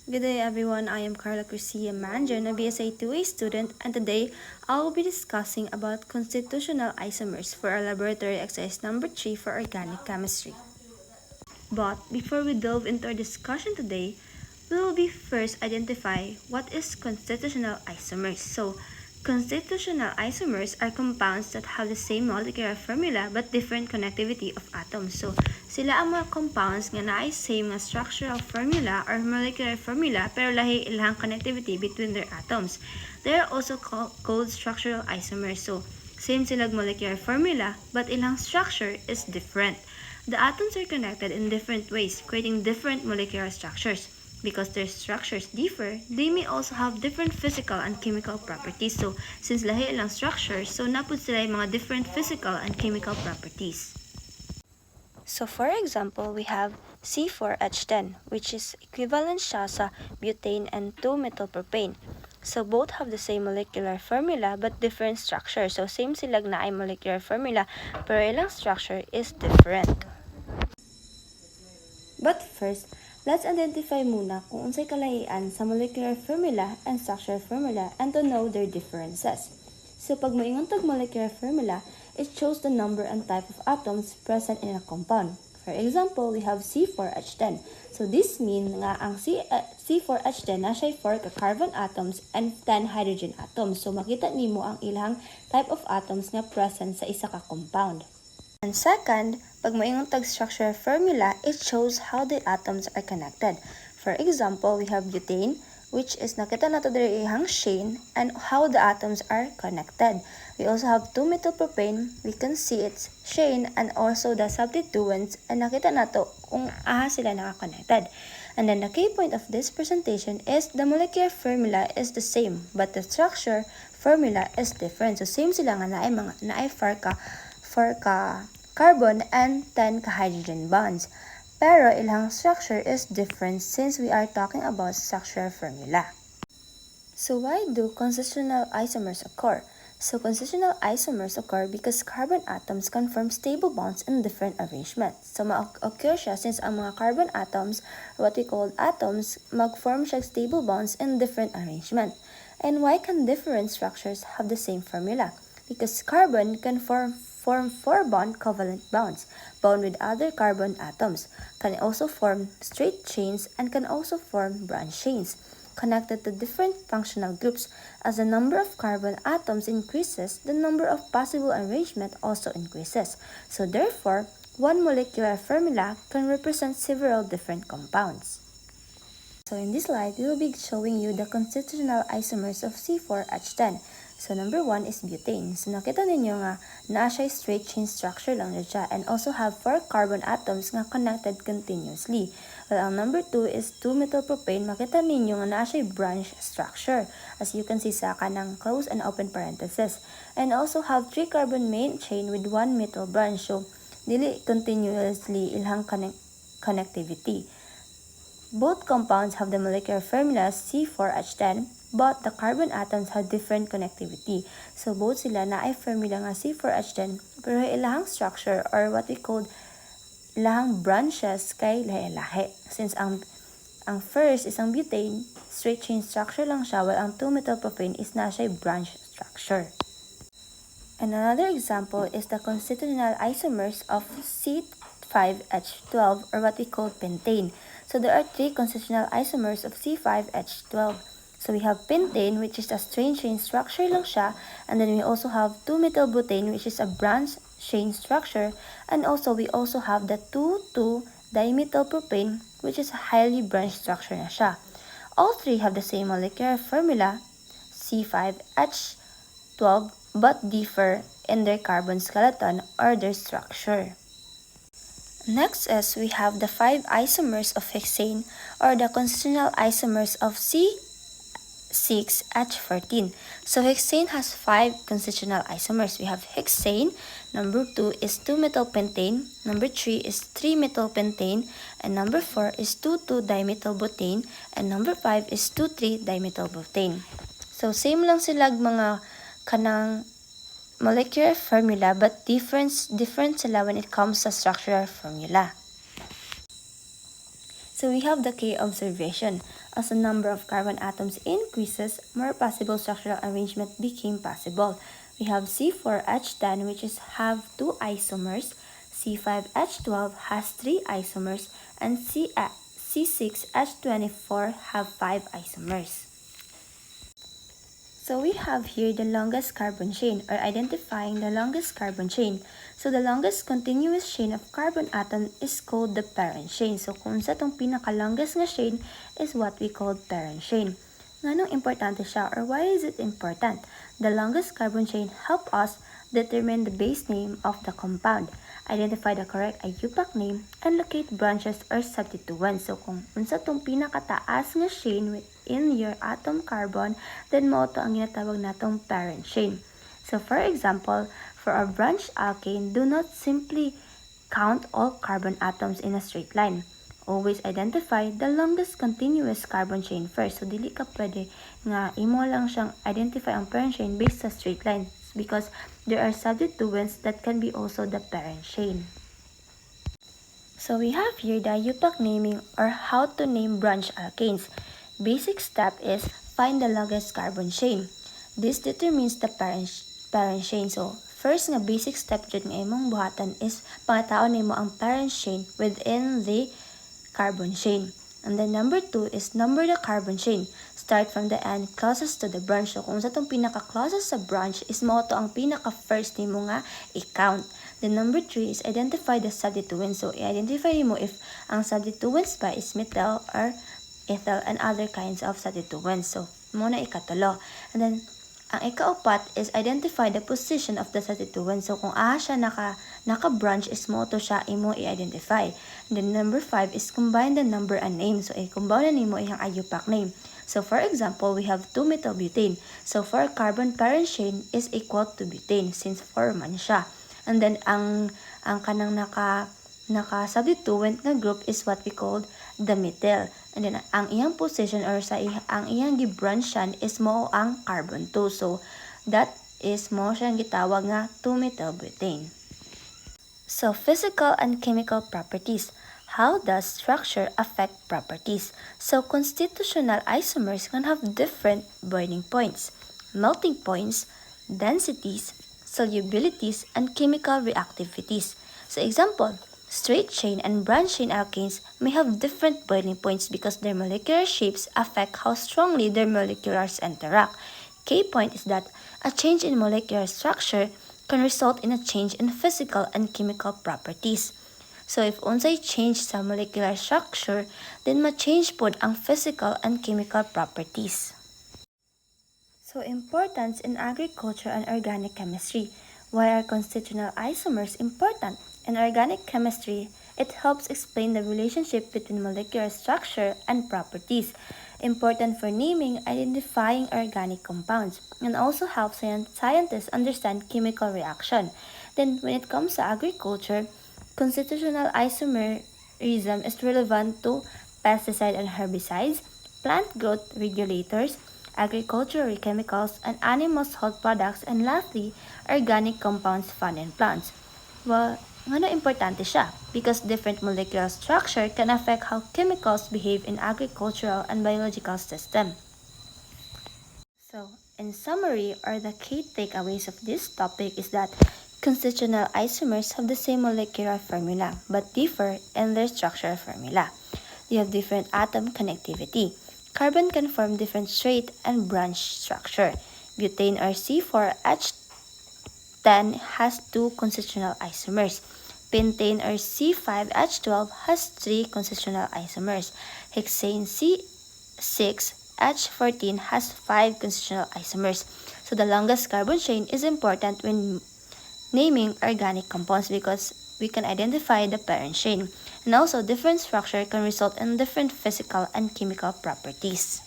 Good day everyone, I am Carla Crucia Manjan, a BSA 2A student, and today I will be discussing about constitutional isomers for our laboratory exercise number 3 for organic chemistry. But before we delve into our discussion today, we will be first identify what is constitutional isomers. So, constitutional isomers are compounds that have the same molecular formula but different connectivity of atoms. So, sila ang mga compounds nga naay same nga structural formula or molecular formula pero lahi ilang connectivity between their atoms. They are also called structural isomers. So, same silang molecular formula but ilang structure is different. The atoms are connected in different ways, creating different molecular structures. Because their structures differ, they may also have different physical and chemical properties. So, since lahi ilang structures, so napud sila yung mga different physical and chemical properties. So, for example, we have C4H10, which is equivalent siya sa butane and 2-methylpropane. So, both have the same molecular formula but different structure. So, same silag na ay molecular formula, pero ilang structure is different. But first, let's identify muna kung unsay kalahian sa molecular formula and structural formula and to know their differences. So pag moingon tag molecular formula, it shows the number and type of atoms present in a compound. For example, we have C4H10. So this means nga ang C4H10 na siya 4 ka carbon atoms and 10 hydrogen atoms. So makita nimo ang ilang type of atoms nga present sa isa ka compound. And second, pag moingon tag structural formula, it shows how the atoms are connected. For example, we have butane, which is nakita nato diri ihang chain and how the atoms are connected. We also have 2-methylpropane, we can see its chain and also the substituents and nakita nato kung aha sila naka-connected. And then the key point of this presentation is the molecular formula is the same but the structure formula is different. So same sila nga naay 4 ka carbon and 10 ka hydrogen bonds. Pero ilang structure is different since we are talking about structural formula. So why do constitutional isomers occur? So constitutional isomers occur because carbon atoms can form stable bonds in different arrangements. So ma-occur siya since ang mga carbon atoms, or what we call atoms, mag-form siya stable bonds in different arrangement. And why can different structures have the same formula? Because carbon can form 4 bond covalent bonds, bound with other carbon atoms, can also form straight chains and can also form branch chains, connected to different functional groups. As the number of carbon atoms increases, the number of possible arrangement also increases. So therefore, one molecular formula can represent several different compounds. So in this slide, we will be showing you the constitutional isomers of C4H10. So number 1 is butane. So nakita ninyo nga na siya straight chain structure lang siya and also have 4 carbon atoms nga connected continuously. Well, ang number 2 is 2-methylpropane. Makita ninyo nga na siya branch structure as you can see sa kanang close and open parenthesis. And also have 3 carbon main chain with 1 methyl branch. So dili continuously ilang connectivity. Both compounds have the molecular formula C4H10, but the carbon atoms have different connectivity. So both sila na ay formula nga C4H10, pero ilahang structure or what we call ilahang branches kay lahi-lahi. Since ang first is ang butane, straight chain structure lang siya, while ang 2-methylpropane is na siya branch structure. And another example is the constitutional isomers of C5H12 or what we call pentane. So there are 3 constitutional isomers of C5H12. So we have pentane, which is a straight chain structure lang siya, and then we also have 2-methylbutane, which is a branch chain structure, and also we also have the 2,2-dimethylpropane, which is a highly branched structure na siya. All 3 have the same molecular formula, C5H12, but differ in their carbon skeleton or their structure. Next is we have the 5 isomers of hexane or the constitutional isomers of C6H14. So hexane has 5 constitutional isomers. We have hexane, number 2 is 2-methylpentane, number 3 is 3-methylpentane, and number 4 is 2,2-dimethylbutane, and number 5 is 2,3-dimethylbutane. So same lang sila mga kanang molecular formula but different sila when it comes sa structural formula. So we have the K observation. As the number of carbon atoms increases, more possible structural arrangement became possible. We have C4H10 which have 2 isomers, C5H12 has 3 isomers, and C6H24 have 5 isomers. So we have here the longest carbon chain, or identifying the longest carbon chain. So the longest continuous chain of carbon atom is called the parent chain. So kung sa itong pinaka-longest nga chain is what we call parent chain. Nganong importante siya, or why is it important? The longest carbon chain help us determine the base name of the compound, identify the correct IUPAC name, and locate branches or substituents. So kung unsa tong pinakataas nga chain within your atom carbon, then mo to ang ginatawag natong parent chain. So for example, for a branch alkane, do not simply count all carbon atoms in a straight line. Always identify the longest continuous carbon chain first. So dili ka pwede nga imo lang siyang identify ang parent chain based sa straight line, because there are substituents that can be also the parent chain. So we have here the IUPAC naming, or how to name branch alkanes. Basic step is find the longest carbon chain. This determines the parent chain. So first nga basic step jud nga imong buhatan is pangataon nimo ang parent chain within the carbon chain. And then number 2 is number the carbon chain. Start from the end closest to the branch. So kung sa itong pinaka-closest sa branch is mo to ang pinaka-first nimo nga i-count. Then number 3 is identify the substituents. So i-identify mo if ang substituents ba is methyl or ethyl and other kinds of substituents. So muna ikatulo. And then ang ikaapat is identify the position of the substituent. So kung siya naka-branch is mo to siya imo i-identify. And then number 5 is combine the number and name. So i-combine na nimo iyang IUPAC name. So for example, we have 2-methylbutane. So for carbon parent chain is equal to butane since 4 man siya. And then ang kanang naka-substituent na group is what we called the methyl. And then ang iyang position or ang iyang gibranchan is mo ang carbon 2. So that is mo siyang gitawag nga 2-methylbutane. So physical and chemical properties. How does structure affect properties? So constitutional isomers can have different boiling points, melting points, densities, solubilities, and chemical reactivities. So example, straight chain and branch chain alkanes may have different boiling points because their molecular shapes affect how strongly their moleculars interact. Key point is that a change in molecular structure can result in a change in physical and chemical properties. So if unsay change sa molecular structure, then ma-change pod ang physical and chemical properties. So importance in agriculture and organic chemistry. Why are constitutional isomers important? In organic chemistry, it helps explain the relationship between molecular structure and properties. Important for naming, identifying organic compounds, and also helps scientists understand chemical reaction. Then when it comes to agriculture, constitutional isomerism is relevant to pesticide and herbicides, plant growth regulators, agricultural chemicals, and animal health products, and lastly, organic compounds found in plants. Well, ngano importante siya? Because different molecular structure can affect how chemicals behave in agricultural and biological system. So, in summary, or the key takeaways of this topic is that constitutional isomers have the same molecular formula but differ in their structural formula. They have different atom connectivity. Carbon can form different straight and branch structure. Butane or C4H10 has 2 constitutional isomers. Pentane or C5H12 has 3 constitutional isomers. Hexane C6H14 has 5 constitutional isomers. So the longest carbon chain is important when naming organic compounds because we can identify the parent chain. And also different structure can result in different physical and chemical properties.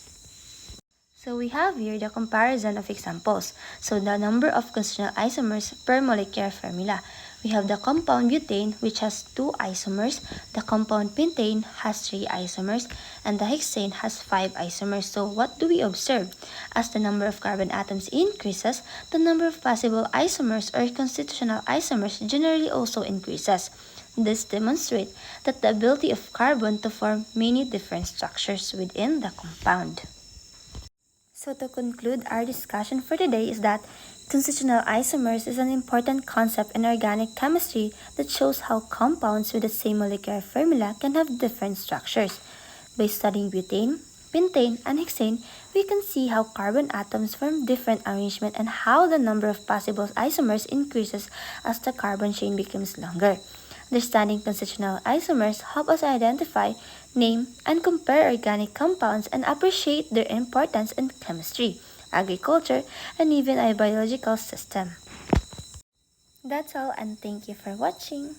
So we have here the comparison of examples. So the number of constitutional isomers per molecular formula. We have the compound butane which has 2 isomers, the compound pentane has 3 isomers, and the hexane has 5 isomers. So what do we observe? As the number of carbon atoms increases, the number of possible isomers or constitutional isomers generally also increases. This demonstrates that the ability of carbon to form many different structures within the compound. So to conclude our discussion for today is that constitutional isomers is an important concept in organic chemistry that shows how compounds with the same molecular formula can have different structures. By studying butane, pentane, and hexane, we can see how carbon atoms form different arrangement and how the number of possible isomers increases as the carbon chain becomes longer. Understanding constitutional isomers help us identify, name, and compare organic compounds and appreciate their importance in chemistry, agriculture, and even a biological system. That's all, and thank you for watching.